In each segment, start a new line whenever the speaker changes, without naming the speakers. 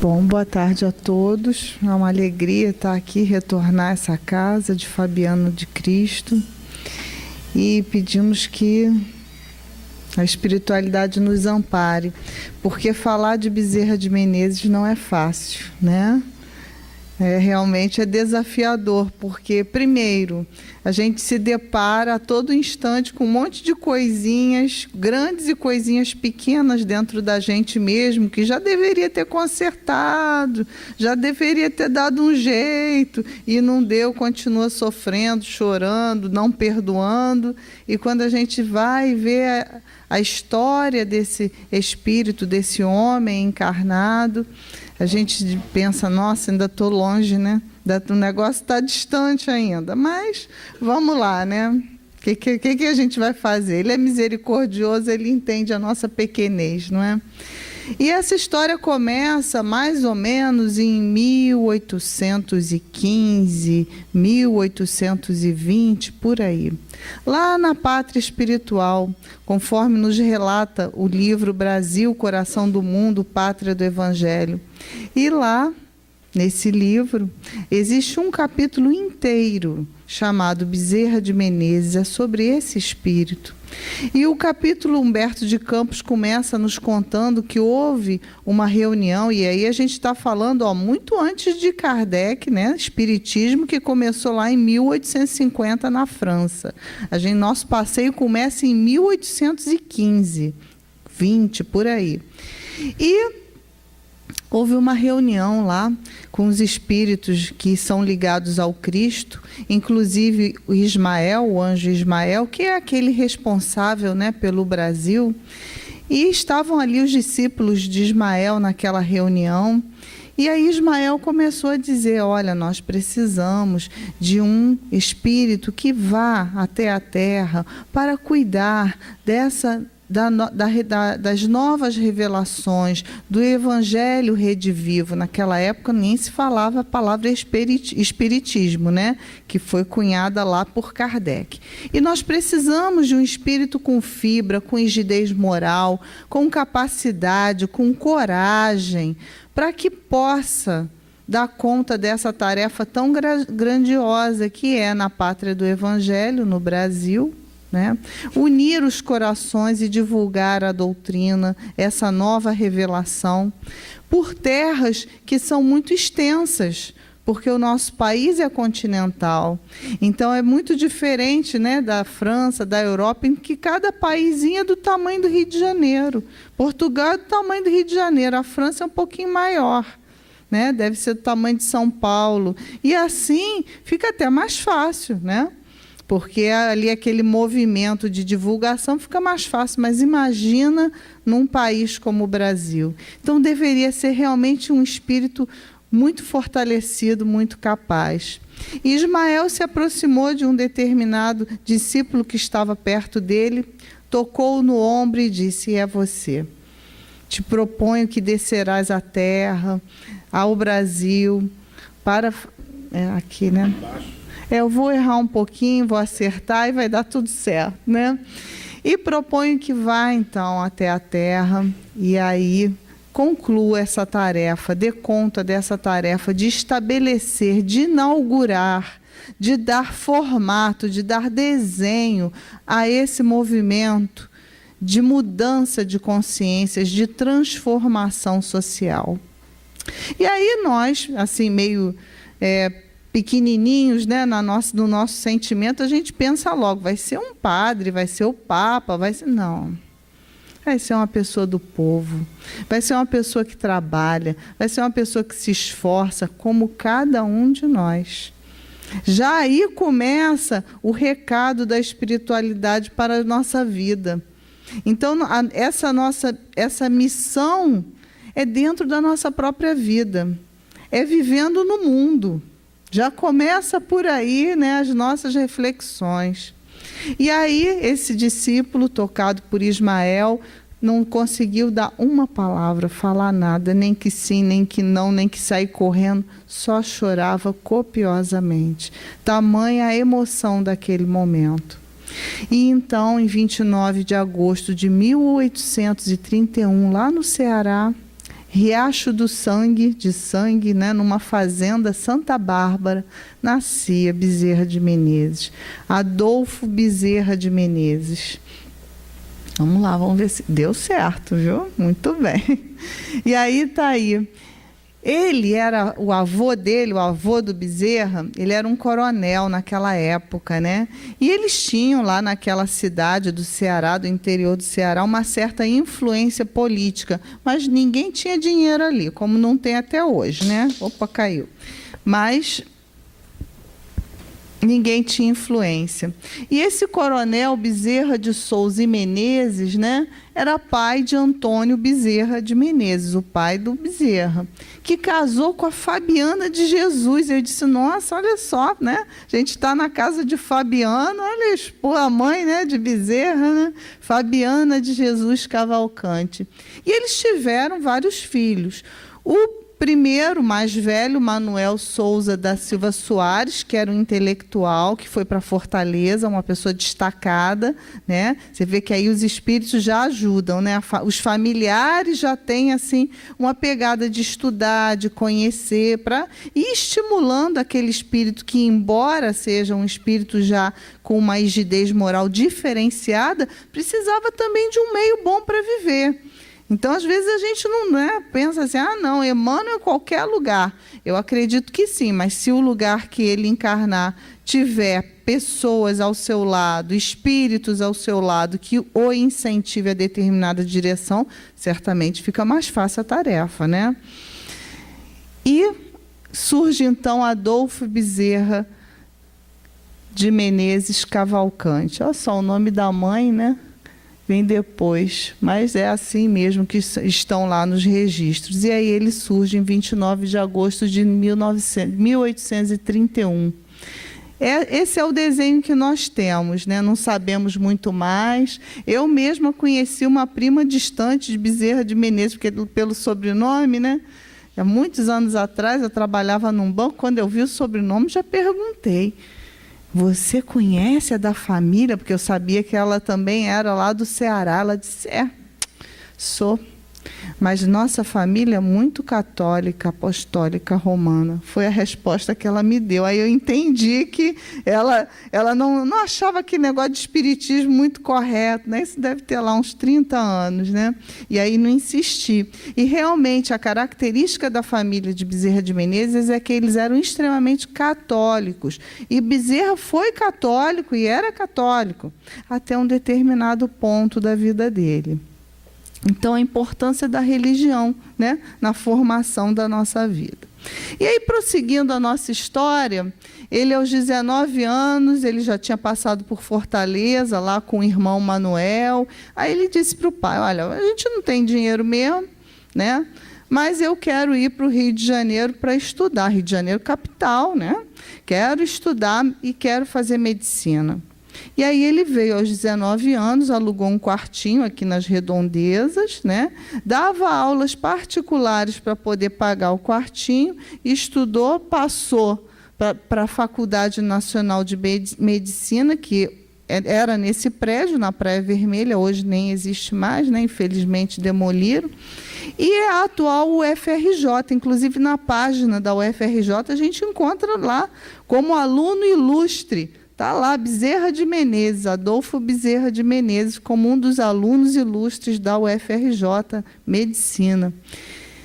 Bom, boa tarde a todos. É uma alegria estar aqui, retornar a essa casa de Fabiano de Cristo. E pedimos que a espiritualidade nos ampare, porque falar de Bezerra de Menezes não é fácil, né? Realmente é desafiador, porque, primeiro, a gente se depara a todo instante com um monte de coisinhas, grandes e coisinhas pequenas dentro da gente mesmo, que já deveria ter consertado, já deveria ter dado um jeito, e não deu, continua sofrendo, chorando, não perdoando. E quando a gente vai ver a história desse espírito, desse homem encarnado, a gente pensa, nossa, ainda estou longe, né? O negócio está distante ainda, mas vamos lá, né? O que a gente vai fazer? Ele é misericordioso, ele entende a nossa pequenez, não é? E essa história começa mais ou menos em 1815, 1820, por aí. Lá na Pátria Espiritual, conforme nos relata o livro Brasil, Coração do Mundo, Pátria do Evangelho. E lá, nesse livro, existe um capítulo inteiro chamado Bezerra de Menezes, é sobre esse espírito. E o capítulo Humberto de Campos começa nos contando que houve uma reunião, e aí a gente está falando muito antes de Kardec, né? Espiritismo, que começou lá em 1850 na França. Nosso passeio começa em 1815, 20, por aí. E houve uma reunião lá com os espíritos que são ligados ao Cristo, inclusive o Ismael, o anjo Ismael, que é aquele responsável, né, pelo Brasil. E estavam ali os discípulos de Ismael naquela reunião. E aí Ismael começou a dizer, olha, nós precisamos de um espírito que vá até a Terra para cuidar das novas revelações, do Evangelho redivivo. Naquela época nem se falava a palavra espiritismo, né? Que foi cunhada lá por Kardec. E nós precisamos de um espírito com fibra, com rigidez moral, com capacidade, com coragem, para que possa dar conta dessa tarefa tão grandiosa que é na Pátria do Evangelho, no Brasil, né? Unir os corações e divulgar a doutrina, essa nova revelação, por terras que são muito extensas, porque o nosso país é continental. Então é muito diferente, né, da França, da Europa, em que cada paísinho é do tamanho do Rio de Janeiro. Portugal é do tamanho do Rio de Janeiro, a França é um pouquinho maior, né? Deve ser do tamanho de São Paulo. E assim fica até mais fácil, né? Porque ali aquele movimento de divulgação fica mais fácil, mas imagina num país como o Brasil. Então deveria ser realmente um espírito muito fortalecido, muito capaz. E Ismael se aproximou de um determinado discípulo que estava perto dele, tocou no ombro e disse, é você. Te proponho que descerás à terra, ao Brasil, para... aqui, né? Eu vou errar um pouquinho, vou acertar e vai dar tudo certo, né? E proponho que vá, então, até a Terra e aí conclua essa tarefa, dê conta dessa tarefa de estabelecer, de inaugurar, de dar formato, de dar desenho a esse movimento de mudança de consciências, de transformação social. E aí nós, assim, meio... pequenininhos, né, no nosso sentimento, a gente pensa logo, vai ser um padre, vai ser o Papa, vai ser... Não. Vai ser uma pessoa do povo, vai ser uma pessoa que trabalha, vai ser uma pessoa que se esforça, como cada um de nós. Já aí começa o recado da espiritualidade para a nossa vida. Então, essa missão é dentro da nossa própria vida, é vivendo no mundo. Já começa por aí, né, as nossas reflexões. E aí, esse discípulo, tocado por Ismael, não conseguiu dar uma palavra, falar nada, nem que sim, nem que não, nem que sair correndo, só chorava copiosamente. Tamanha a emoção daquele momento. E então, em 29 de agosto de 1831, lá no Ceará, Riacho do Sangue, de sangue, né, numa fazenda Santa Bárbara, nascia Bezerra de Menezes. Adolfo Bezerra de Menezes. Vamos lá, vamos ver se deu certo, viu? Muito bem. E aí está aí. Ele era, o avô dele, o avô do Bezerra, ele era um coronel naquela época, né? E eles tinham lá naquela cidade do Ceará, do interior do Ceará, uma certa influência política, mas ninguém tinha dinheiro ali, como não tem até hoje, né? Opa, caiu. Mas ninguém tinha influência. E esse coronel Bezerra de Souza e Menezes, né, era pai de Antônio Bezerra de Menezes, o pai do Bezerra, que casou com a Fabiana de Jesus. Eu disse, nossa, olha só, né? A gente está na casa de Fabiana, olha a mãe, né, de Bezerra, né? Fabiana de Jesus Cavalcante. E eles tiveram vários filhos. O primeiro, mais velho, Manuel Souza da Silva Soares, que era um intelectual, que foi para Fortaleza, uma pessoa destacada, né? Você vê que aí os espíritos já ajudam, né? Os familiares já têm assim uma pegada de estudar, de conhecer, para ir estimulando aquele espírito que, embora seja um espírito já com uma rigidez moral diferenciada, precisava também de um meio bom para viver. Então, às vezes, a gente não, né, pensa assim, não, Emmanuel é qualquer lugar. Eu acredito que sim, mas se o lugar que ele encarnar tiver pessoas ao seu lado, espíritos ao seu lado, que o incentive a determinada direção, certamente fica mais fácil a tarefa, né? E surge, então, Adolfo Bezerra de Menezes Cavalcante. Olha só o nome da mãe, né? Vem depois, mas é assim mesmo que estão lá nos registros. E aí ele surge em 29 de agosto de 1831. Esse é o desenho que nós temos, né? Não sabemos muito mais. Eu mesma conheci uma prima distante de Bezerra de Menezes, porque pelo sobrenome, né? Há muitos anos atrás, eu trabalhava num banco, quando eu vi o sobrenome, já perguntei. Você conhece a da família? Porque eu sabia que ela também era lá do Ceará. Ela disse, sou. Mas nossa família é muito católica, apostólica, romana. Foi a resposta que ela me deu. Aí eu entendi que ela não achava aquele negócio de espiritismo muito correto, né? Isso deve ter lá uns 30 anos, né? E aí não insisti. E realmente a característica da família de Bezerra de Menezes é que eles eram extremamente católicos. E Bezerra foi católico e era católico até um determinado ponto da vida dele. Então, a importância da religião, né, na formação da nossa vida. E aí, prosseguindo a nossa história, ele aos 19 anos, ele já tinha passado por Fortaleza, lá com o irmão Manuel. Aí ele disse para o pai, olha, a gente não tem dinheiro mesmo, né? Mas eu quero ir para o Rio de Janeiro para estudar. Rio de Janeiro, capital, né? Quero estudar e quero fazer medicina. E aí ele veio aos 19 anos, alugou um quartinho aqui nas Redondezas, né? Dava aulas particulares para poder pagar o quartinho, estudou, passou para a Faculdade Nacional de Medicina, que era nesse prédio, na Praia Vermelha, hoje nem existe mais, né? Infelizmente demoliram. E é a atual UFRJ, inclusive na página da UFRJ a gente encontra lá como aluno ilustre. Está lá, Bezerra de Menezes, Adolfo Bezerra de Menezes, como um dos alunos ilustres da UFRJ Medicina.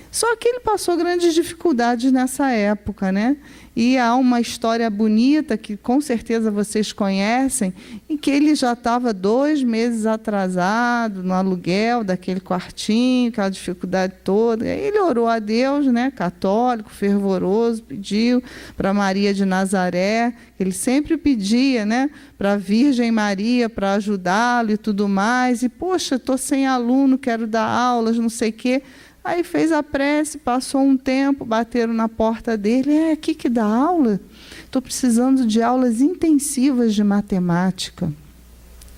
Só que ele passou grandes dificuldades nessa época, né? E há uma história bonita, que com certeza vocês conhecem, em que ele já estava 2 meses atrasado no aluguel daquele quartinho, aquela dificuldade toda. Aí ele orou a Deus, né, católico, fervoroso, pediu para Maria de Nazaré, ele sempre pedia, né, para a Virgem Maria, para ajudá-lo e tudo mais. E, poxa, estou sem aluno, quero dar aulas, não sei o quê. Aí fez a prece, passou um tempo, bateram na porta dele. Aqui que dá aula? Estou precisando de aulas intensivas de matemática.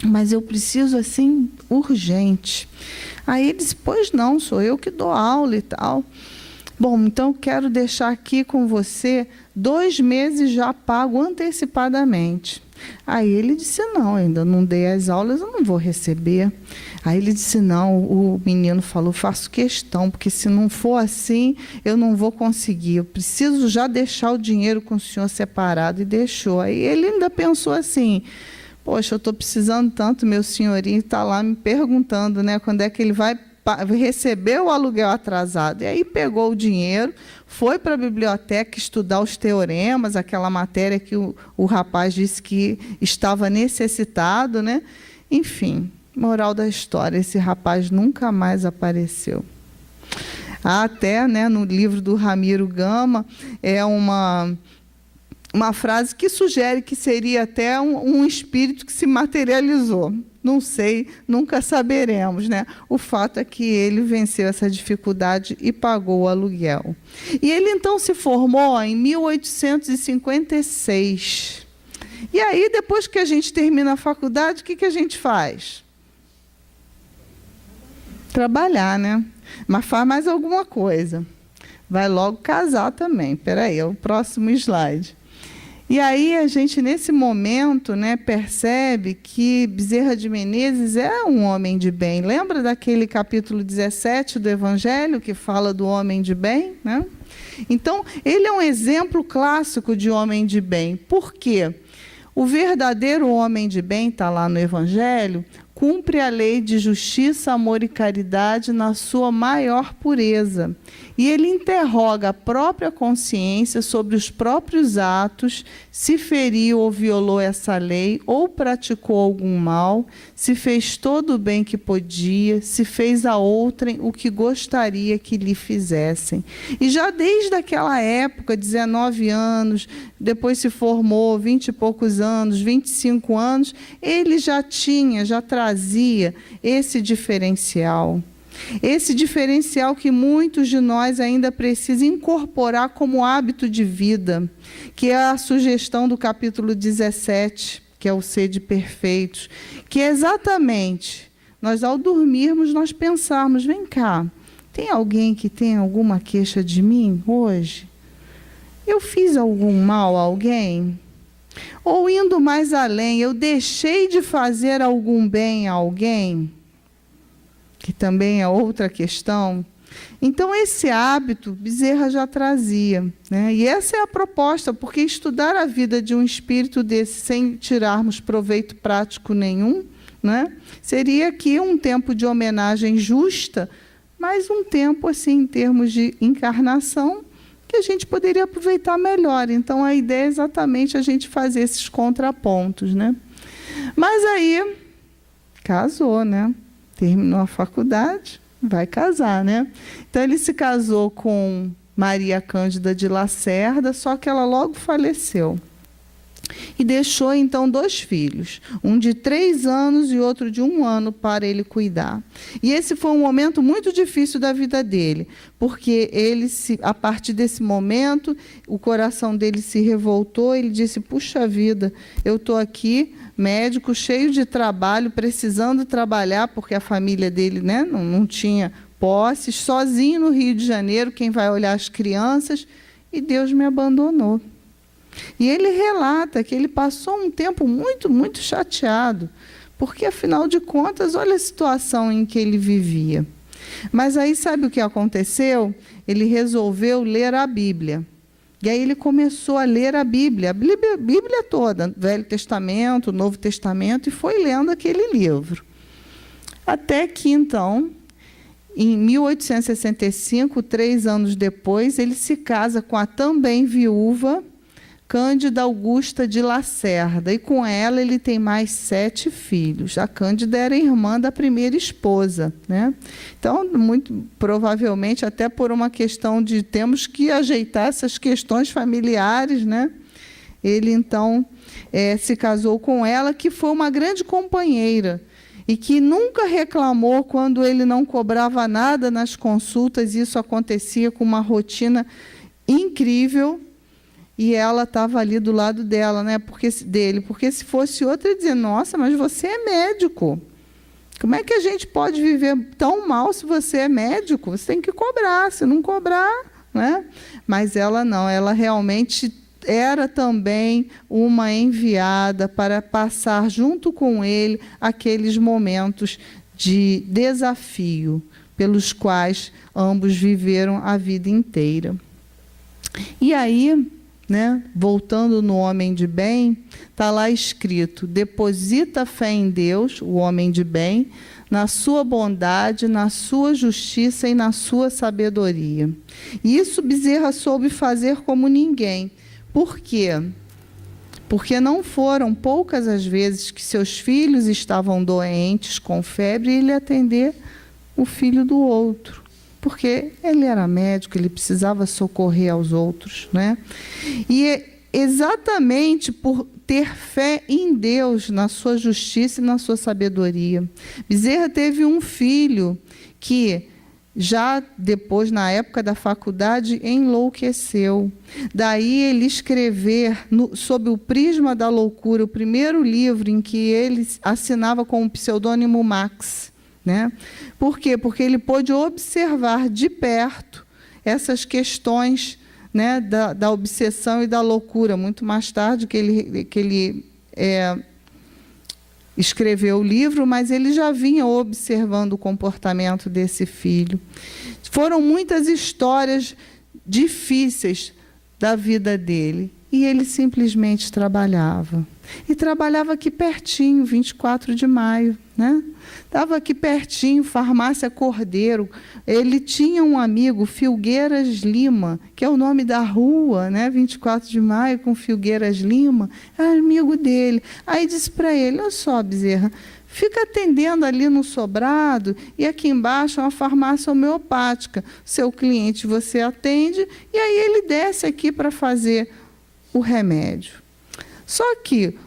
Mas eu preciso, assim, urgente. Aí ele disse, pois não, sou eu que dou aula e tal. Bom, então quero deixar aqui com você 2 meses já pago antecipadamente. Aí ele disse, não, ainda não dei as aulas, eu não vou receber. Aí ele disse, não, o menino falou, faço questão, porque se não for assim, eu não vou conseguir, eu preciso já deixar o dinheiro com o senhor separado, e deixou. Aí ele ainda pensou assim, poxa, eu estou precisando tanto, meu senhorinho está lá me perguntando, né, quando é que ele vai receber o aluguel atrasado. E aí pegou o dinheiro, foi para a biblioteca estudar os teoremas, aquela matéria que o rapaz disse que estava necessitado, né? Enfim, moral da história, esse rapaz nunca mais apareceu. Até, né, no livro do Ramiro Gama, é uma frase que sugere que seria até um espírito que se materializou. Não sei, nunca saberemos, né? O fato é que ele venceu essa dificuldade e pagou o aluguel. E ele, então, se formou em 1856. E aí, depois que a gente termina a faculdade, o que a gente faz? Trabalhar, né? Mas faz mais alguma coisa. Vai logo casar também. Espera aí, é o próximo slide. E aí a gente, nesse momento, né, percebe que Bezerra de Menezes é um homem de bem. Lembra daquele capítulo 17 do Evangelho, que fala do homem de bem, né? Então, ele é um exemplo clássico de homem de bem. Por quê? O verdadeiro homem de bem, está lá no Evangelho, cumpre a lei de justiça, amor e caridade na sua maior pureza. E ele interroga a própria consciência sobre os próprios atos, se feriu ou violou essa lei, ou praticou algum mal, se fez todo o bem que podia, se fez a outrem o que gostaria que lhe fizessem. E já desde aquela época, 19 anos, depois se formou, 20 e poucos anos, 25 anos, ele já trazia esse diferencial. Esse diferencial que muitos de nós ainda precisam incorporar como hábito de vida, que é a sugestão do capítulo 17, que é o sede perfeitos, que é exatamente, nós ao dormirmos, nós pensarmos, vem cá, tem alguém que tem alguma queixa de mim hoje? Eu fiz algum mal a alguém? Ou indo mais além, eu deixei de fazer algum bem a alguém? Que também é outra questão. Então, esse hábito, Bezerra já trazia, né? E essa é a proposta, porque estudar a vida de um espírito desse sem tirarmos proveito prático nenhum, né? Seria aqui um tempo de homenagem justa, mas um tempo, assim, em termos de encarnação, que a gente poderia aproveitar melhor. Então, a ideia é exatamente a gente fazer esses contrapontos, né? Mas aí, casou, né? Terminou a faculdade, vai casar, né? Então, ele se casou com Maria Cândida de Lacerda, só que ela logo faleceu. E deixou, então, 2 filhos, um de 3 anos e outro de 1 ano para ele cuidar. E esse foi um momento muito difícil da vida dele, porque ele, a partir desse momento, o coração dele se revoltou, ele disse, puxa vida, eu estou aqui, médico, cheio de trabalho, precisando trabalhar, porque a família dele, né, não tinha posses, sozinho no Rio de Janeiro, quem vai olhar as crianças, e Deus me abandonou. E ele relata que ele passou um tempo muito, muito chateado, porque, afinal de contas, olha a situação em que ele vivia. Mas aí, sabe o que aconteceu? Ele resolveu ler a Bíblia. E aí ele começou a ler a Bíblia toda, Velho Testamento, Novo Testamento, e foi lendo aquele livro. Até que, então, em 1865, 3 anos depois, ele se casa com a também viúva Cândida Augusta de Lacerda, e com ela ele tem mais 7 filhos. A Cândida era irmã da primeira esposa, né? Então, muito provavelmente, até por uma questão de temos que ajeitar essas questões familiares, né? Ele, então, se casou com ela, que foi uma grande companheira, e que nunca reclamou quando ele não cobrava nada nas consultas. Isso acontecia com uma rotina incrível, e ela estava ali do lado dela, né? Porque se fosse outra, ia dizer, nossa, mas você é médico. Como é que a gente pode viver tão mal se você é médico? Você tem que cobrar, se não cobrar, né? Mas ela não, ela realmente era também uma enviada para passar junto com ele aqueles momentos de desafio, pelos quais ambos viveram a vida inteira. E aí, né, voltando no homem de bem, está lá escrito: deposita fé em Deus, o homem de bem, na sua bondade, na sua justiça e na sua sabedoria. E isso Bezerra soube fazer como ninguém. Por quê? Porque não foram poucas as vezes que seus filhos estavam doentes, com febre, e ele atender o filho do outro. Porque ele era médico, ele precisava socorrer aos outros, né? E exatamente por ter fé em Deus, na sua justiça e na sua sabedoria. Bezerra teve um filho que, já depois, na época da faculdade, enlouqueceu. Daí ele escrever, sob o prisma da loucura, o primeiro livro em que ele assinava com o pseudônimo Max. Né? Por quê? Porque ele pôde observar de perto essas questões, né, da obsessão e da loucura. Muito mais tarde que ele escreveu o livro, mas ele já vinha observando o comportamento desse filho. Foram muitas histórias difíceis da vida dele, e ele simplesmente trabalhava. E trabalhava aqui pertinho, 24 de maio, né? Estava aqui pertinho, Farmácia Cordeiro. Ele tinha um amigo, Filgueiras Lima, que é o nome da rua, né? 24 de maio, com Filgueiras Lima, era amigo dele. Aí disse para ele: olha só, Bezerra, fica atendendo ali no sobrado, e aqui embaixo é uma farmácia homeopática. Seu cliente você atende, e aí ele desce aqui para fazer o remédio. Só que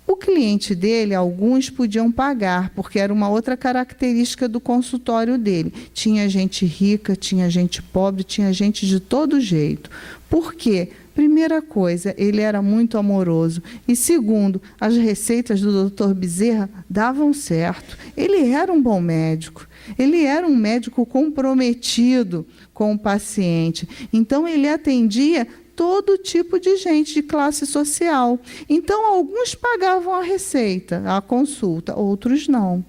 o cliente dele, alguns podiam pagar, porque era uma outra característica do consultório dele. Tinha gente rica, tinha gente pobre, tinha gente de todo jeito. Por quê? Primeira coisa, ele era muito amoroso. E segundo, as receitas do Dr. Bezerra davam certo. Ele era um bom médico. Ele era um médico comprometido com o paciente. Então, ele atendia todo tipo de gente de classe social. Então, alguns pagavam a receita, a consulta, outros não.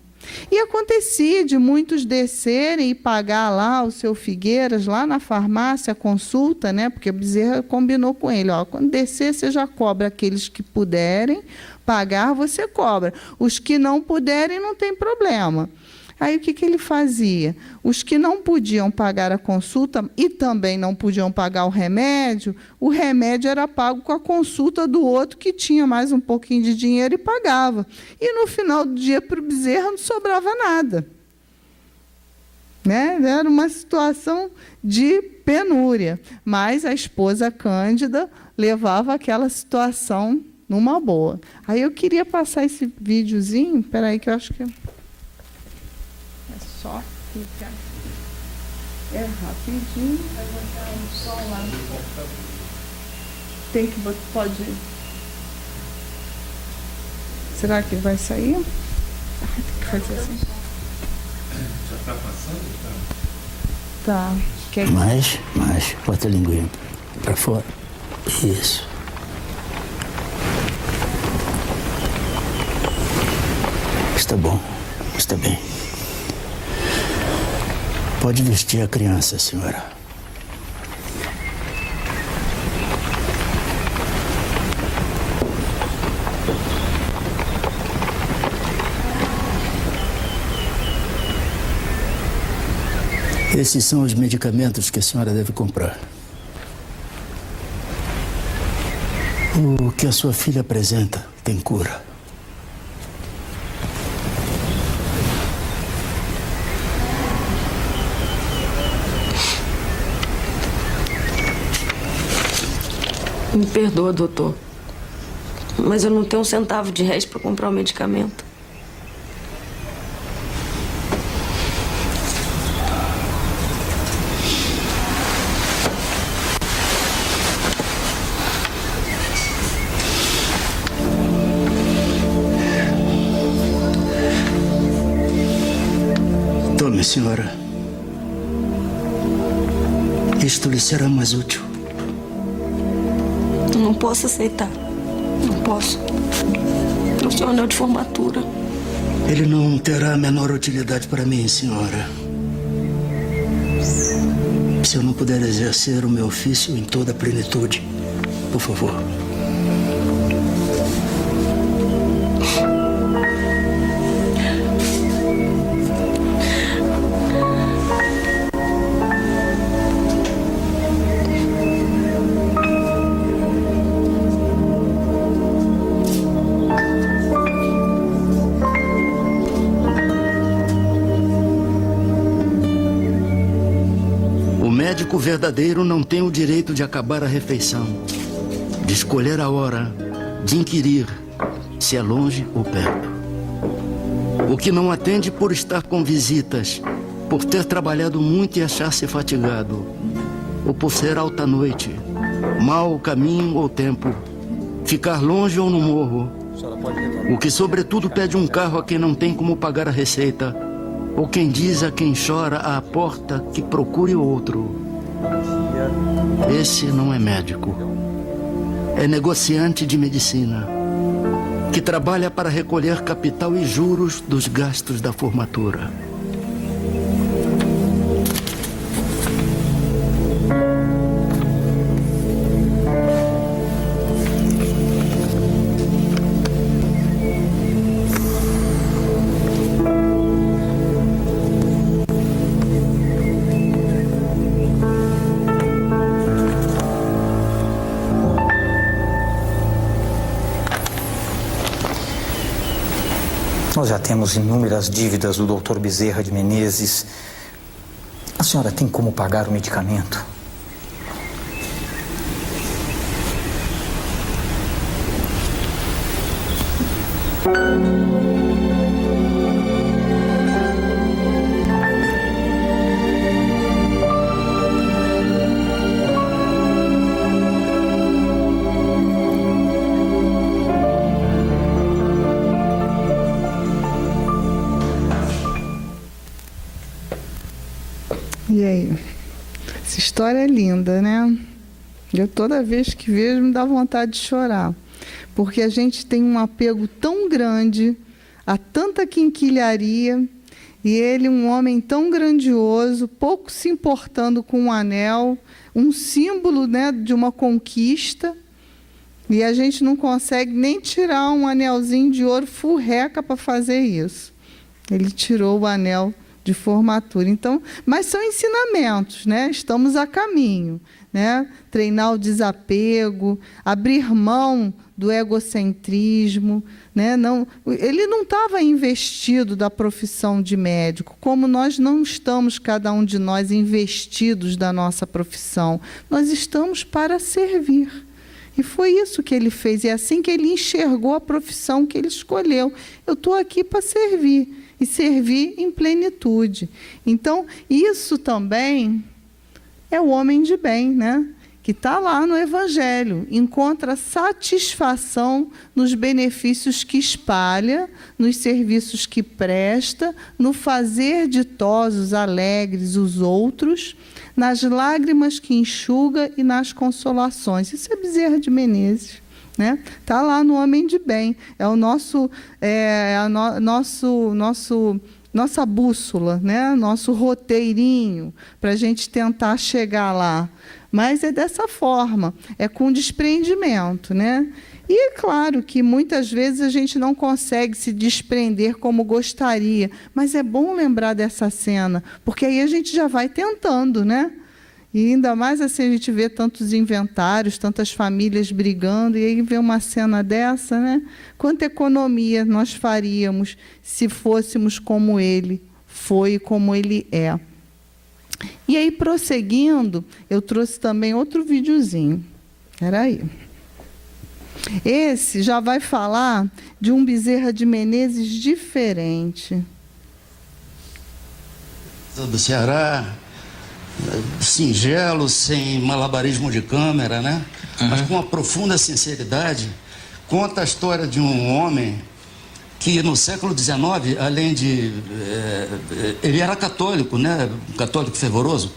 E acontecia de muitos descerem e pagar lá o seu Figueiras, lá na farmácia, a consulta, né? Porque o Bezerra combinou com ele: ó, quando descer, você já cobra aqueles que puderem pagar, você cobra. Os que não puderem, não tem problema. Aí o que ele fazia? Os que não podiam pagar a consulta e também não podiam pagar o remédio era pago com a consulta do outro que tinha mais um pouquinho de dinheiro e pagava. E no final do dia, para o Bezerra, não sobrava nada. Né? Era uma situação de penúria. Mas a esposa Cândida levava aquela situação numa boa. Aí eu queria passar esse videozinho, espera aí que eu acho que... Só fica. É rapidinho. Vai botar um som lá. Tem que botar. Pode. Será que vai sair? Tem que fazer assim.
Já está passando?
Tá. Quer...
Mais. Bota a linguinha para fora. Isso. Está bom. Está bem. Pode vestir a criança, senhora. Esses são os medicamentos que a senhora deve comprar. O que a sua filha apresenta tem cura.
Me perdoa, doutor, mas eu não tenho um centavo de réis para comprar o medicamento.
Tome, senhora. Isto lhe será mais útil.
Não posso aceitar. Não posso. O seu anel de formatura.
Ele não terá a menor utilidade para mim, senhora. Se eu não puder exercer o meu ofício em toda a plenitude, por favor. O médico verdadeiro não tem o direito de acabar a refeição, de escolher a hora, de inquirir se é longe ou perto. O que não atende por estar com visitas, por ter trabalhado muito e achar-se fatigado, ou por ser alta noite, mau caminho ou tempo, ficar longe ou no morro. O que sobretudo pede um carro a quem não tem como pagar a receita, ou quem diz a quem chora à porta que procure outro. Esse não é médico. É negociante de medicina, que trabalha para recolher capital e juros dos gastos da formatura.
Nós já temos inúmeras dívidas do Dr. Bezerra de Menezes. A senhora tem como pagar o medicamento?
E aí? Essa história é linda, né? Eu toda vez que vejo me dá vontade de chorar. Porque a gente tem um apego tão grande a tanta quinquilharia, e ele, um homem tão grandioso, pouco se importando com um anel, um símbolo, né, de uma conquista, e a gente não consegue nem tirar um anelzinho de ouro furreca para fazer isso. Ele tirou o anel de formatura. Então, mas são ensinamentos, né? Estamos a caminho, né? Treinar o desapego, abrir mão do egocentrismo, né? Não, ele não estava investido da profissão de médico, como nós não estamos, cada um de nós, investidos da nossa profissão. Nós estamos para servir. E foi isso que ele fez, é assim que ele enxergou a profissão que ele escolheu. Eu estou aqui para servir, e servir em plenitude. Então, isso também é o homem de bem, né? Que está lá no Evangelho, encontra satisfação nos benefícios que espalha, nos serviços que presta, no fazer ditosos, alegres os outros, nas lágrimas que enxuga e nas consolações. Isso é Bezerra de Menezes. Está lá no homem de bem, é o nossa bússola, né? Nosso roteirinho para a gente tentar chegar lá. Mas é dessa forma, é com desprendimento, né? E é claro que muitas vezes a gente não consegue se desprender como gostaria, mas é bom lembrar dessa cena, porque aí a gente já vai tentando, né? E ainda mais assim a gente vê tantos inventários, tantas famílias brigando, e aí vê uma cena dessa, né? Quanta economia nós faríamos se fôssemos como ele foi e como ele é. E aí, prosseguindo, eu trouxe também outro videozinho. Espera aí. Esse já vai falar de um Bezerra de Menezes diferente.
Do Ceará, singelo, sem malabarismo de câmera, né? Mas com uma profunda sinceridade, conta a história de um homem que no século XIX, além de... ele era católico, né? Um católico fervoroso,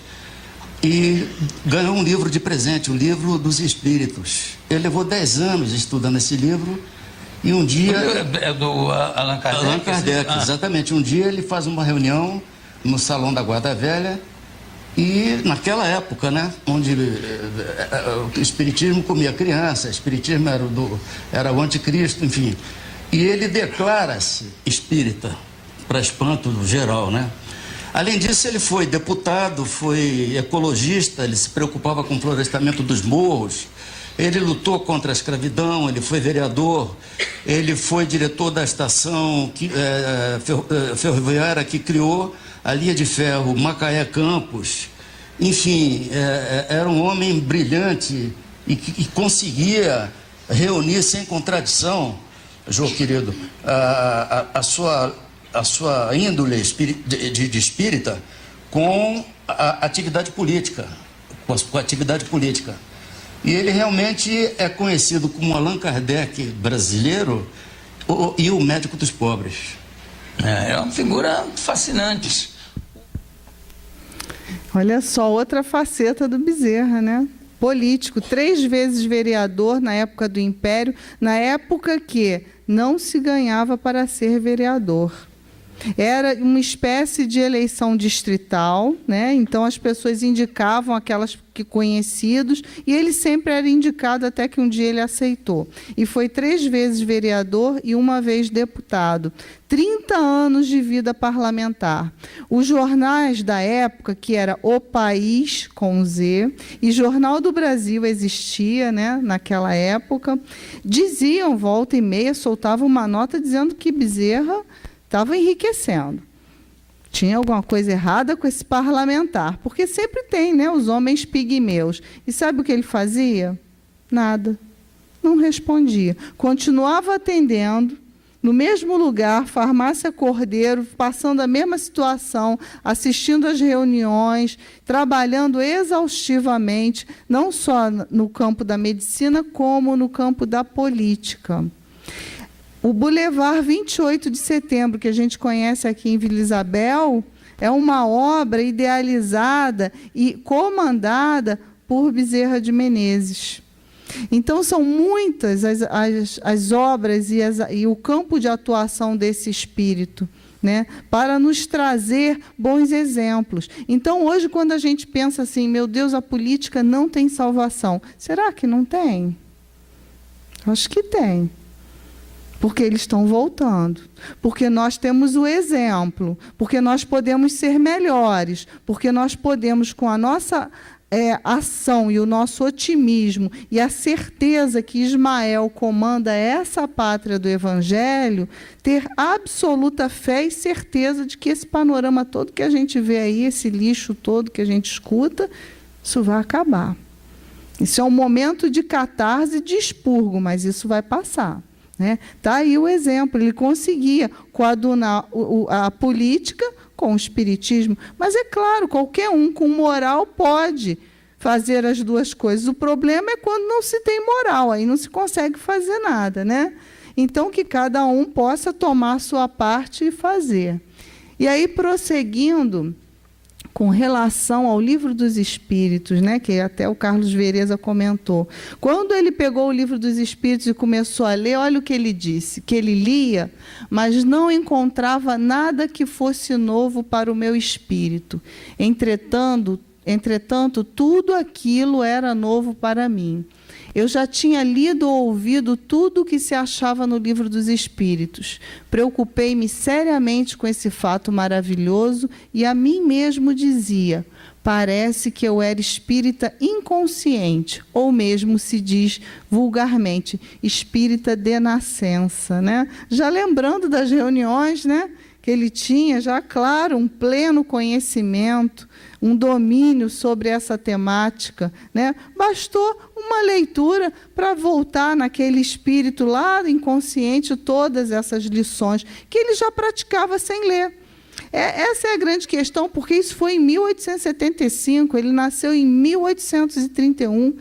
e ganhou um livro de presente, o Livro dos Espíritos. Ele levou 10 anos estudando esse livro E um dia...
É do Allan Kardec?
Allan Kardec, exatamente. Um dia ele faz uma reunião no Salão da Guarda Velha, e naquela época, né, onde o espiritismo comia criança, o espiritismo era o anticristo, enfim. E ele declara-se espírita, para espanto geral, né? Além disso, ele foi deputado, foi ecologista, ele se preocupava com o florestamento dos morros, ele lutou contra a escravidão, ele foi vereador, ele foi diretor da estação ferroviária que criou a linha de ferro Macaé-Campos. Enfim, era um homem brilhante e que conseguia reunir sem contradição, Jô querido, a sua índole de espírita com a atividade política, com a atividade política. E ele realmente é conhecido como Allan Kardec brasileiro e o médico dos pobres.
É uma figura fascinante.
Olha só, outra faceta do Bezerra, né? Político, 3 vezes vereador na época do Império, na época que não se ganhava para ser vereador. Era uma espécie de eleição distrital, né? Então as pessoas indicavam aquelas que conhecidos, e ele sempre era indicado até que um dia ele aceitou. E foi 3 vezes vereador e 1 vez deputado. 30 anos de vida parlamentar. Os jornais da época, que era O País, com Z, e Jornal do Brasil existia, né, naquela época, diziam, volta e meia, soltavam uma nota dizendo que Bezerra estava enriquecendo. Tinha alguma coisa errada com esse parlamentar, porque sempre tem, né, os homens pigmeus. E sabe o que ele fazia? Nada. Não respondia. Continuava atendendo, no mesmo lugar, farmácia Cordeiro, passando a mesma situação, assistindo às reuniões, trabalhando exaustivamente, não só no campo da medicina, como no campo da política. O Boulevard 28 de Setembro, que a gente conhece aqui em Vila Isabel, é uma obra idealizada e comandada por Bezerra de Menezes. Então, são muitas as obras e o campo de atuação desse espírito, né, para nos trazer bons exemplos. Então, hoje, quando a gente pensa assim, meu Deus, a política não tem salvação, será que não tem? Acho que tem. Porque eles estão voltando, porque nós temos o exemplo, porque nós podemos ser melhores, porque nós podemos, com a nossa ação e o nosso otimismo e a certeza que Ismael comanda essa pátria do Evangelho, ter absoluta fé e certeza de que esse panorama todo que a gente vê aí, esse lixo todo que a gente escuta, isso vai acabar. Isso é um momento de catarse e de expurgo, mas isso vai passar. Está aí o exemplo, ele conseguia coadunar a política com o espiritismo, mas é claro, qualquer um com moral pode fazer as duas coisas. O problema é quando não se tem moral, aí não se consegue fazer nada, né? Então, que cada um possa tomar a sua parte e fazer. E aí, prosseguindo, com relação ao Livro dos Espíritos, né, que até o Carlos Vereza comentou. Quando ele pegou o Livro dos Espíritos e começou a ler, olha o que ele disse, que ele lia, mas não encontrava nada que fosse novo para o meu espírito. Entretanto, tudo aquilo era novo para mim. Eu já tinha lido ou ouvido tudo o que se achava no Livro dos Espíritos. Preocupei-me seriamente com esse fato maravilhoso e a mim mesmo dizia, parece que eu era espírita inconsciente, ou mesmo se diz vulgarmente, espírita de nascença, né? Já lembrando das reuniões, né, que ele tinha, já claro, um pleno conhecimento, um domínio sobre essa temática, né? Bastou uma leitura para voltar naquele espírito lá inconsciente todas essas lições que ele já praticava sem ler. Essa é a grande questão, porque isso foi em 1875, ele nasceu em 1831.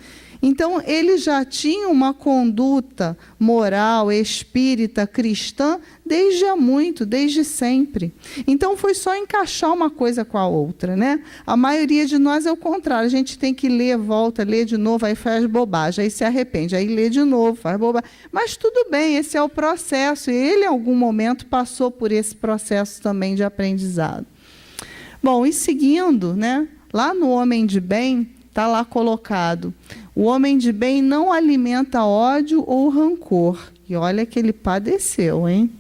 Então, ele já tinha uma conduta moral, espírita, cristã, desde sempre. Então, foi só encaixar uma coisa com a outra, né? A maioria de nós é o contrário. A gente tem que ler, volta, lê de novo, aí faz bobagem, aí se arrepende, aí lê de novo, faz bobagem. Mas tudo bem, esse é o processo. E ele, em algum momento, passou por esse processo também de aprendizado. Bom, e seguindo, né? Lá no Homem de Bem, está lá colocado: o homem de bem não alimenta ódio ou rancor. E olha que ele padeceu, hein?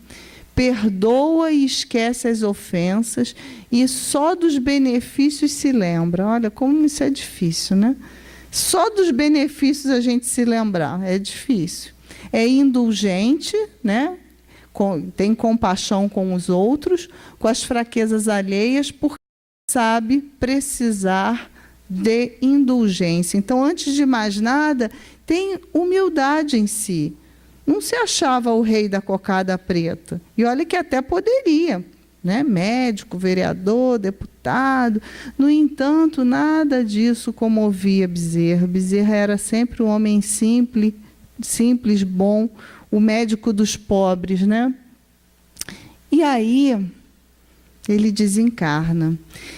Perdoa e esquece as ofensas e só dos benefícios se lembra. Olha como isso é difícil, né? Só dos benefícios a gente se lembrar, é difícil. É indulgente, né? Tem compaixão com os outros, com as fraquezas alheias, porque sabe precisar de indulgência. Então, antes de mais nada, tem humildade em si. Não se achava o rei da cocada preta. E olha que até poderia, né? Médico, vereador, deputado. No entanto, nada disso comovia Bezerra. Bezerra era sempre um homem simples, bom, o médico dos pobres, né? E aí ele desencarna.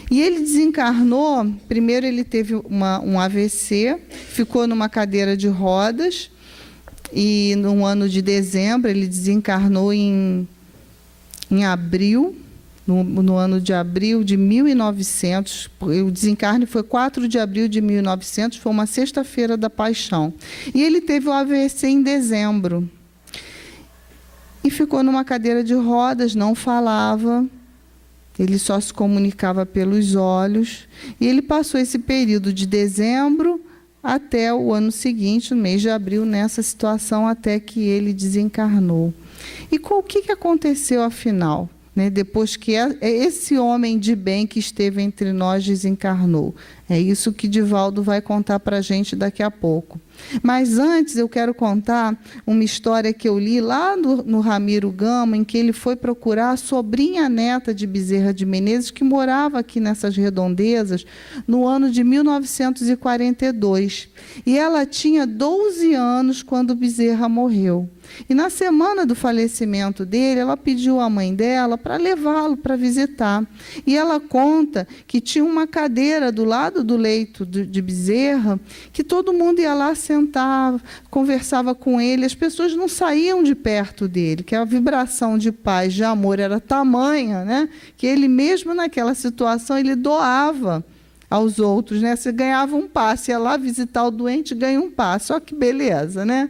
E ele desencarnou, primeiro ele teve um AVC, ficou numa cadeira de rodas, e no ano de dezembro, ele desencarnou em abril, no ano de abril de 1900, o desencarne foi 4 de abril de 1900, foi uma sexta-feira da Paixão. E ele teve o AVC em dezembro. E ficou numa cadeira de rodas, não falava, ele só se comunicava pelos olhos. E ele passou esse período de dezembro até o ano seguinte, no mês de abril, nessa situação, até que ele desencarnou. E o que aconteceu, afinal? Né, depois que esse homem de bem que esteve entre nós desencarnou. É isso que Divaldo vai contar para a gente daqui a pouco. Mas antes eu quero contar uma história que eu li lá no Ramiro Gama, em que ele foi procurar a sobrinha neta de Bezerra de Menezes, que morava aqui nessas redondezas, no ano de 1942. E ela tinha 12 anos quando Bezerra morreu. E na semana do falecimento dele, ela pediu à mãe dela para levá-lo para visitar. E ela conta que tinha uma cadeira do lado do leito de Bezerra, que todo mundo ia lá, sentava, conversava com ele, as pessoas não saíam de perto dele, que a vibração de paz, de amor era tamanha, né, que ele mesmo naquela situação, ele doava aos outros, né? Você ganhava um passe, ia lá visitar o doente, ganha um passe, olha que beleza, né?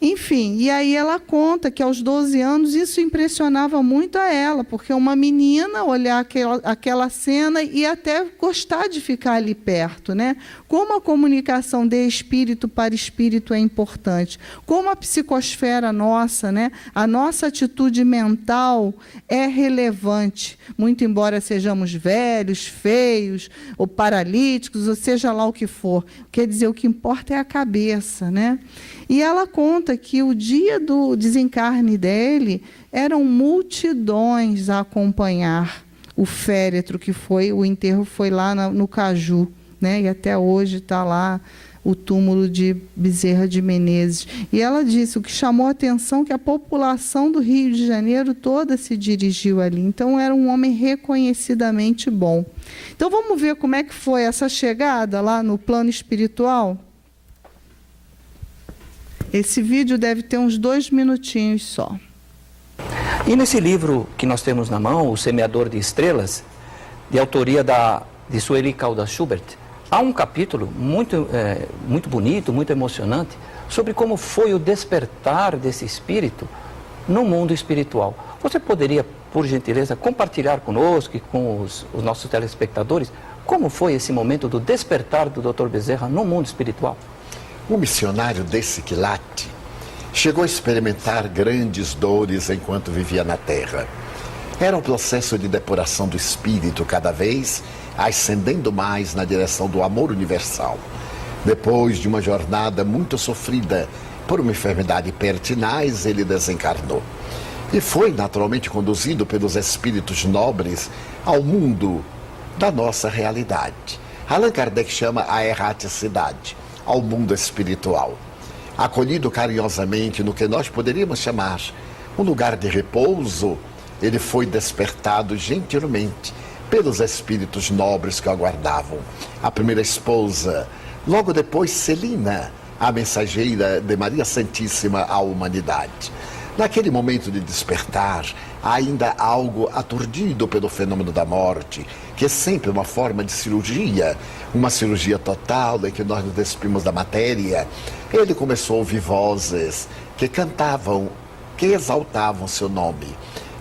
Enfim, e aí ela conta que aos 12 anos isso impressionava muito a ela, porque uma menina olhar aquela cena e até gostar de ficar ali perto, né? Como a comunicação de espírito para espírito é importante, como a psicosfera nossa, né? A nossa atitude mental é relevante, muito embora sejamos velhos, feios, ou paralíticos, ou seja lá o que for. Quer dizer, o que importa é a cabeça, né? E ela conta que o dia do desencarne dele eram multidões a acompanhar o féretro, que foi, o enterro foi lá no Caju, né? E até hoje está lá o túmulo de Bezerra de Menezes. E ela disse, o que chamou a atenção, que a população do Rio de Janeiro toda se dirigiu ali. Então, era um homem reconhecidamente bom. Então, vamos ver como é que foi essa chegada lá no plano espiritual? Esse vídeo deve ter uns 2 minutinhos só.
E nesse livro que nós temos na mão, O Semeador de Estrelas, de autoria de Sueli Caldas Schubert, há um capítulo muito bonito, muito emocionante, sobre como foi o despertar desse espírito no mundo espiritual. Você poderia, por gentileza, compartilhar conosco e com os nossos telespectadores como foi esse momento do despertar do Dr. Bezerra no mundo espiritual?
O missionário desse quilate chegou a experimentar grandes dores enquanto vivia na Terra. Era um processo de depuração do espírito, cada vez ascendendo mais na direção do amor universal. Depois de uma jornada muito sofrida por uma enfermidade pertinaz, ele desencarnou. E foi naturalmente conduzido pelos espíritos nobres ao mundo da nossa realidade. Allan Kardec chama a erraticidade, ao mundo espiritual. Acolhido carinhosamente no que nós poderíamos chamar um lugar de repouso, ele foi despertado gentilmente pelos espíritos nobres que o aguardavam. A primeira esposa, logo depois Celina, a mensageira de Maria Santíssima à humanidade. Naquele momento de despertar, ainda algo aturdido pelo fenômeno da morte, que é sempre uma forma de cirurgia, uma cirurgia total em que nós nos despimos da matéria, ele começou a ouvir vozes que cantavam, que exaltavam seu nome.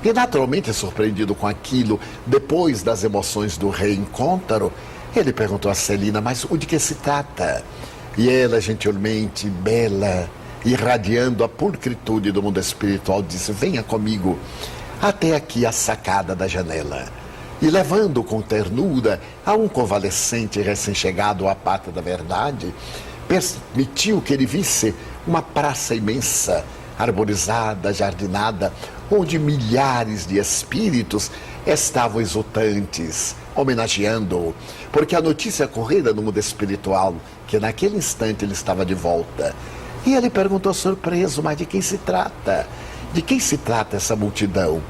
E naturalmente surpreendido com aquilo, depois das emoções do reencontro, ele perguntou a Celina, mas o de que se trata? E ela, gentilmente, bela, irradiando a pulcritude do mundo espiritual, disse, venha comigo até aqui a sacada da janela. E levando com ternura a um convalescente recém-chegado à pátria da verdade, permitiu que ele visse uma praça imensa, arborizada, jardinada, onde milhares de espíritos estavam exultantes, homenageando-o, porque a notícia correra no mundo espiritual, que naquele instante ele estava de volta. E ele perguntou surpreso, mas de quem se trata? De quem se trata essa multidão?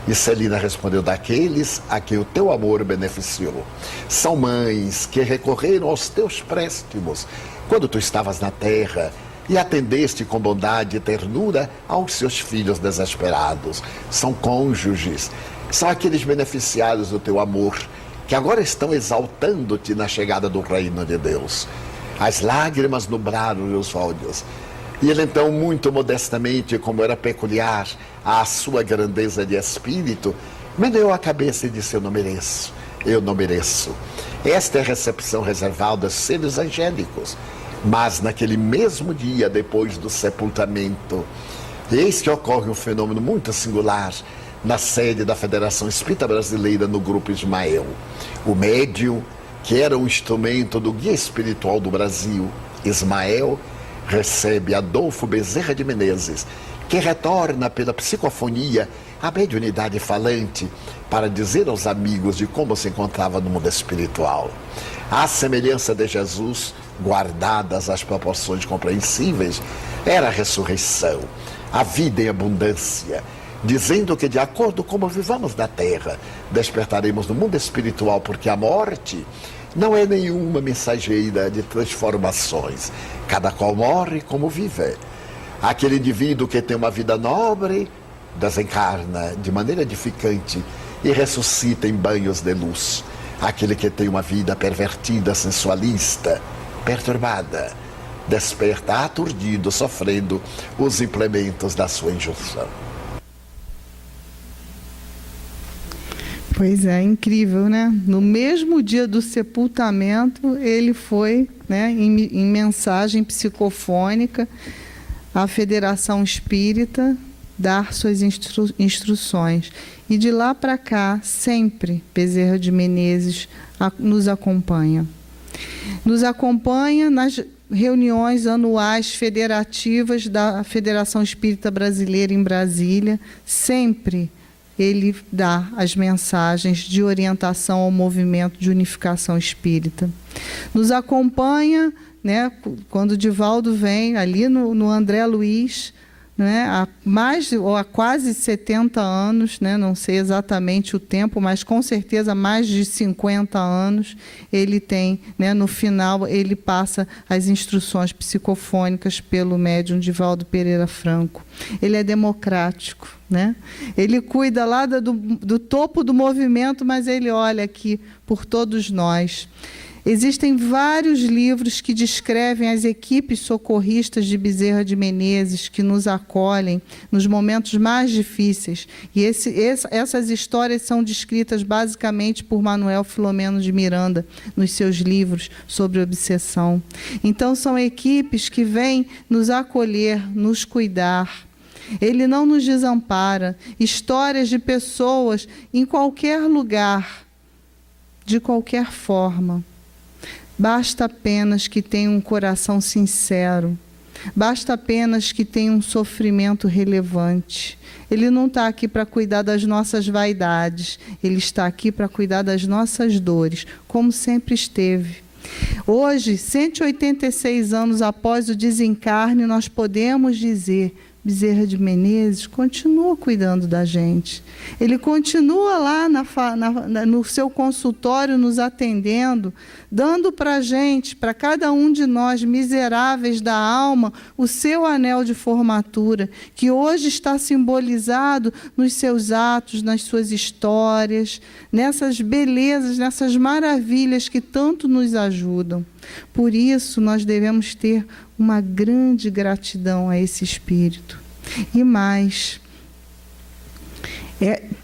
E Celina respondeu, daqueles a quem o teu amor beneficiou. São mães que recorreram aos teus préstimos quando tu estavas na terra e atendeste com bondade e ternura aos seus filhos desesperados. São cônjuges, são aqueles beneficiários do teu amor que agora estão exaltando-te na chegada do reino de Deus. As lágrimas nublaram os olhos. E ele então, muito modestamente, como era peculiar à sua grandeza de espírito, meneou a cabeça e disse, eu não mereço, eu não mereço. Esta é a recepção reservada aos seres angélicos. Mas naquele mesmo dia, depois do sepultamento, eis que ocorre um fenômeno muito singular na sede da Federação Espírita Brasileira, no Grupo Ismael. O médium, que era um instrumento do guia espiritual do Brasil, Ismael, recebe Adolfo Bezerra de Menezes, que retorna pela psicofonia a mediunidade falante para dizer aos amigos de como se encontrava no mundo espiritual. À semelhança de Jesus, guardadas as proporções compreensíveis, era a ressurreição, a vida em abundância, dizendo que de acordo com como vivamos na terra, despertaremos no mundo espiritual, porque a morte não é nenhuma mensageira de transformações. Cada qual morre como vive. Aquele indivíduo que tem uma vida nobre, desencarna de maneira edificante e ressuscita em banhos de luz. Aquele que tem uma vida pervertida, sensualista, perturbada, desperta aturdido, sofrendo os implementos da sua injunção.
Pois é, incrível, né? No mesmo dia do sepultamento, ele foi, né, em mensagem psicofônica à Federação Espírita dar suas instruções. E de lá para cá, sempre, Bezerra de Menezes nos acompanha. Nos acompanha nas reuniões anuais federativas da Federação Espírita Brasileira em Brasília, sempre ele dá as mensagens de orientação ao movimento de unificação espírita. Nos acompanha, né, quando o Divaldo vem ali no André Luiz, né, há quase 70 anos, né, não sei exatamente o tempo, mas com certeza mais de 50 anos, ele tem, né, no final, ele passa as instruções psicofônicas pelo médium Divaldo Pereira Franco. Ele é democrático, né? Ele cuida lá do topo do movimento, mas ele olha aqui por todos nós. Existem vários livros que descrevem as equipes socorristas de Bezerra de Menezes que nos acolhem nos momentos mais difíceis. E essas histórias são descritas basicamente por Manuel Filomeno de Miranda nos seus livros sobre obsessão. Então, são equipes que vêm nos acolher, nos cuidar. Ele não nos desampara. Histórias de pessoas em qualquer lugar, de qualquer forma. Basta apenas que tenha um coração sincero. Basta apenas que tenha um sofrimento relevante. Ele não está aqui para cuidar das nossas vaidades. Ele está aqui para cuidar das nossas dores, como sempre esteve. Hoje, 186 anos após o desencarne, nós podemos dizer: Bezerra de Menezes continua cuidando da gente. Ele continua lá no seu consultório nos atendendo, dando para a gente, para cada um de nós miseráveis da alma, o seu anel de formatura, que hoje está simbolizado nos seus atos, nas suas histórias, nessas belezas, nessas maravilhas que tanto nos ajudam. Por isso, nós devemos ter uma grande gratidão a esse Espírito. E mais,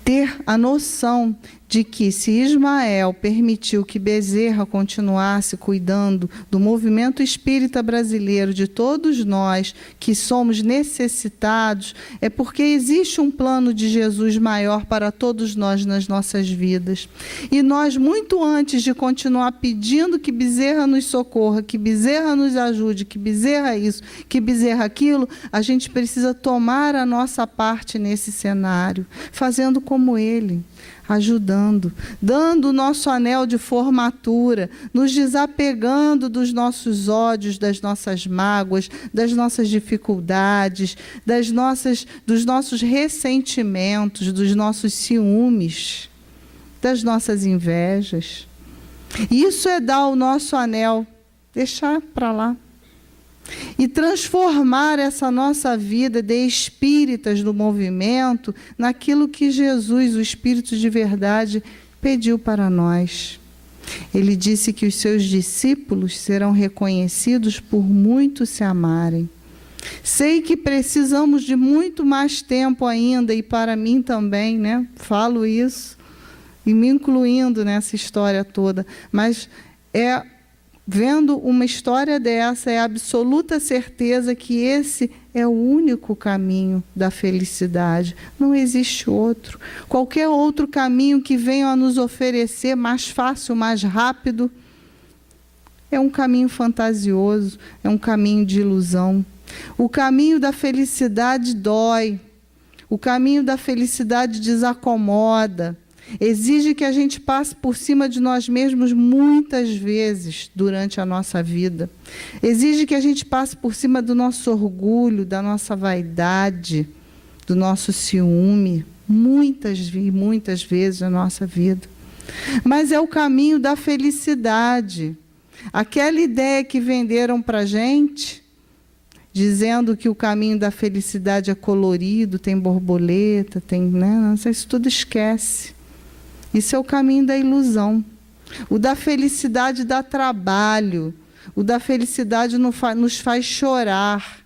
ter a noção de que, se Ismael permitiu que Bezerra continuasse cuidando do movimento espírita brasileiro, de todos nós que somos necessitados, é porque existe um plano de Jesus maior para todos nós nas nossas vidas. E nós, muito antes de continuar pedindo que Bezerra nos socorra, que Bezerra nos ajude, que Bezerra isso, que Bezerra aquilo, a gente precisa tomar a nossa parte nesse cenário, fazendo como ele, ajudando, dando o nosso anel de formatura, nos desapegando dos nossos ódios, das nossas mágoas, das nossas dificuldades, dos nossos ressentimentos, dos nossos ciúmes, das nossas invejas. Isso é dar o nosso anel, deixar para lá. E transformar essa nossa vida de espíritas do movimento naquilo que Jesus, o Espírito de verdade, pediu para nós. Ele disse que os seus discípulos serão reconhecidos por muito se amarem. Sei que precisamos de muito mais tempo ainda, e para mim também, né? Falo isso, e me incluindo nessa história toda, mas vendo uma história dessa, é a absoluta certeza que esse é o único caminho da felicidade. Não existe outro. Qualquer outro caminho que venha a nos oferecer mais fácil, mais rápido, é um caminho fantasioso, é um caminho de ilusão. O caminho da felicidade dói. O caminho da felicidade desacomoda. Exige que a gente passe por cima de nós mesmos muitas vezes durante a nossa vida. Exige que a gente passe por cima do nosso orgulho, da nossa vaidade, do nosso ciúme, muitas vezes na nossa vida. Mas é o caminho da felicidade. Aquela ideia que venderam para a gente, dizendo que o caminho da felicidade é colorido, tem borboleta, tem, né? Isso tudo esquece. Isso é o caminho da ilusão. O da felicidade dá trabalho. O da felicidade nos faz chorar.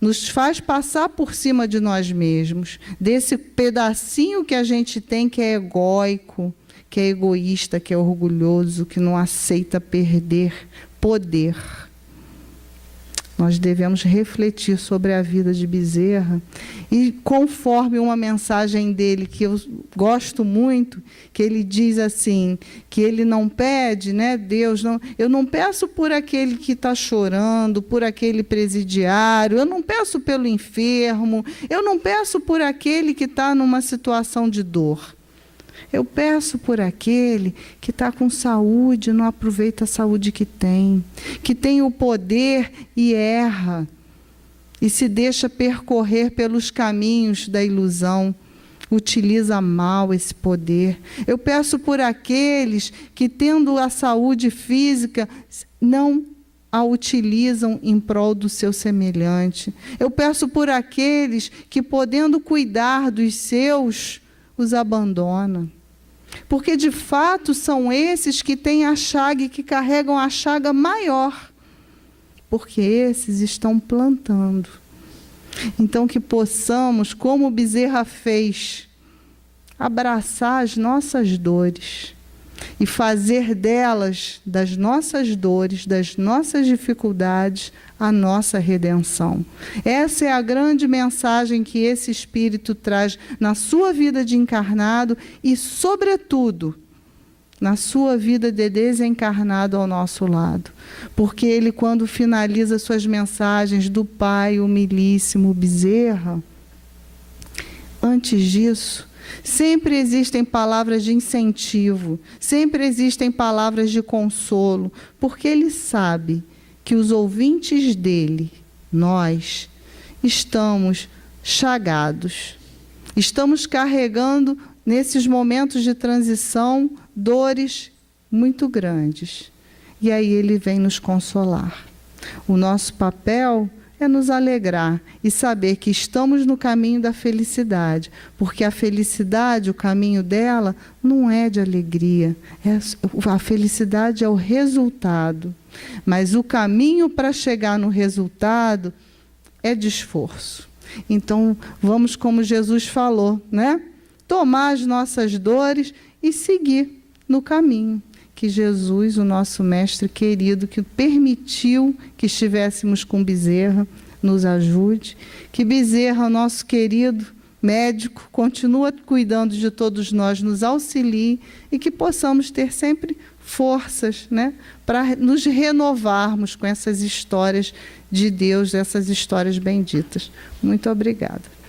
Nos faz passar por cima de nós mesmos. Desse pedacinho que a gente tem, que é egóico, que é egoísta, que é orgulhoso, que não aceita perder poder. Nós devemos refletir sobre a vida de Bezerra e, conforme uma mensagem dele, que eu gosto muito, que ele diz assim, que ele não pede, né, Deus, eu não peço por aquele que está chorando, por aquele presidiário, eu não peço pelo enfermo, eu não peço por aquele que está numa situação de dor. Eu peço por aquele que está com saúde, não aproveita a saúde que tem o poder e erra, e se deixa percorrer pelos caminhos da ilusão, utiliza mal esse poder. Eu peço por aqueles que, tendo a saúde física, não a utilizam em prol do seu semelhante. Eu peço por aqueles que, podendo cuidar dos seus, os abandonam. Porque, de fato, são esses que têm a chaga e que carregam a chaga maior. Porque esses estão plantando. Então, que possamos, como Bezerra fez, abraçar as nossas dores e fazer delas, das nossas dores, das nossas dificuldades, a nossa redenção. Essa é a grande mensagem que esse Espírito traz na sua vida de encarnado e, sobretudo, na sua vida de desencarnado ao nosso lado. Porque ele, quando finaliza suas mensagens do Pai humilíssimo Bezerra, antes disso, Sempre existem palavras de incentivo, sempre existem palavras de consolo, porque Ele sabe que os ouvintes dele, nós, estamos chagados, estamos carregando, nesses momentos de transição, dores muito grandes. E aí Ele vem nos consolar. O nosso papel é nos alegrar e saber que estamos no caminho da felicidade, porque a felicidade, o caminho dela, não é de alegria, a felicidade é o resultado, mas o caminho para chegar no resultado é de esforço. Então, vamos como Jesus falou, né? Tomar as nossas dores e seguir no caminho que Jesus, o nosso mestre querido, que permitiu que estivéssemos com Bezerra, nos ajude. Que Bezerra, nosso querido médico, continua cuidando de todos nós, nos auxilie e que possamos ter sempre forças, né, para nos renovarmos com essas histórias de Deus, essas histórias benditas. Muito obrigada.